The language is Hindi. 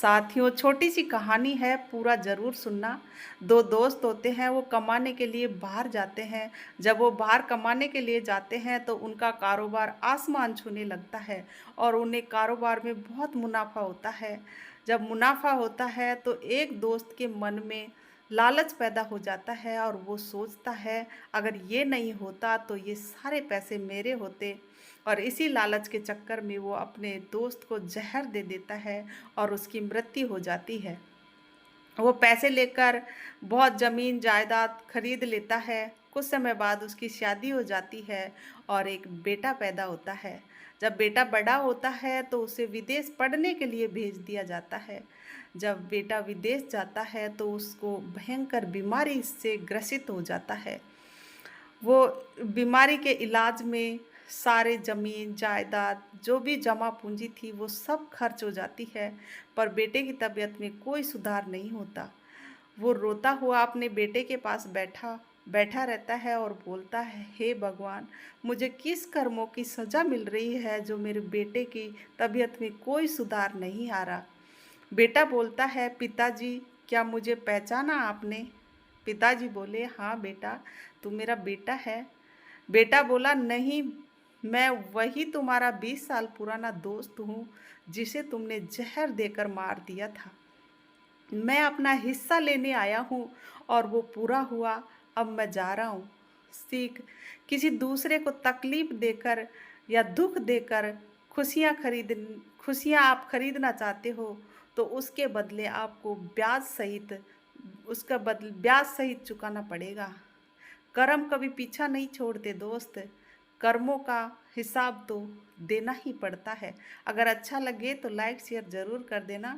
साथियों, छोटी सी कहानी है, पूरा ज़रूर सुनना। 2 दोस्त होते हैं, वो कमाने के लिए बाहर जाते हैं। जब वो बाहर कमाने के लिए जाते हैं तो उनका कारोबार आसमान छूने लगता है और उन्हें कारोबार में बहुत मुनाफ़ा होता है। जब मुनाफ़ा होता है तो एक दोस्त के मन में लालच पैदा हो जाता है और वो सोचता है, अगर ये नहीं होता तो ये सारे पैसे मेरे होते। और इसी लालच के चक्कर में वो अपने दोस्त को ज़हर दे देता है और उसकी मृत्यु हो जाती है। वो पैसे लेकर बहुत ज़मीन जायदाद खरीद लेता है। कुछ समय बाद उसकी शादी हो जाती है और एक बेटा पैदा होता है। जब बेटा बड़ा होता है तो उसे विदेश पढ़ने के लिए भेज दिया जाता है। जब बेटा विदेश जाता है तो उसको भयंकर बीमारी से ग्रसित हो जाता है। वो बीमारी के इलाज में सारे ज़मीन, जायदाद जो भी जमा पूँजी थी वो सब खर्च हो जाती है, पर बेटे की तबीयत में कोई सुधार नहीं होता। वो रोता हुआ अपने बेटे के पास बैठा बैठा रहता है और बोलता है, हे भगवान! मुझे किस कर्मों की सज़ा मिल रही है जो मेरे बेटे की तबीयत में कोई सुधार नहीं आ रहा। बेटा बोलता है, पिताजी क्या मुझे पहचाना आपने? पिताजी बोले, हाँ बेटा, तू मेरा बेटा है। बेटा बोला, नहीं, मैं वही तुम्हारा 20 साल पुराना दोस्त हूँ जिसे तुमने ज़हर देकर मार दिया था। मैं अपना हिस्सा लेने आया हूँ और वो पूरा हुआ, अब मैं जा रहा हूँ। सीख, किसी दूसरे को तकलीफ देकर या दुख देकर खुशियाँ आप खरीदना चाहते हो तो उसके बदले आपको ब्याज सहित चुकाना पड़ेगा। कर्म कभी पीछा नहीं छोड़ते दोस्त, कर्मों का हिसाब तो देना ही पड़ता है। अगर अच्छा लगे तो लाइक शेयर ज़रूर कर देना।